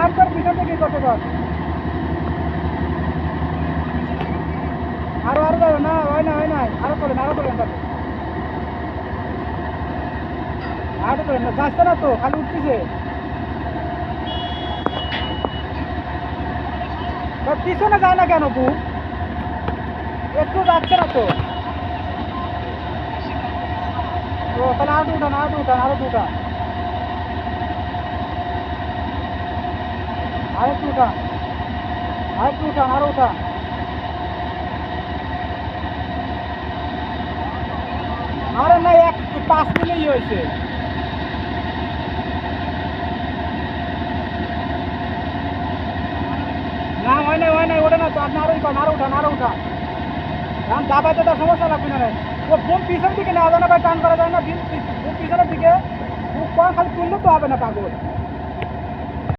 টান কর পিছন থেকে করতে পার আরো আরো যাবে না হয় না আরো করেন তাহলে আরো করেন না যাচ্ছে না তো খালি উঠতেছে পিছনে যায় না কেন বুক একটু যাচ্ছে না তো ও তাহলে আরো উঠান আরো উঠান আরো উঠান আরে না 5 মিনিটই হয়েছে না হয় নাই ওটা না তো আপনি আরো উঠান এখন দাবাইতে তার সমস্যা লাগবে না ও বোম পিছন দিকে নেওয়া যায় না ভাই টান করা যায় না বোম পিছনের দিকে খালি তুললে তো হবে না পাগল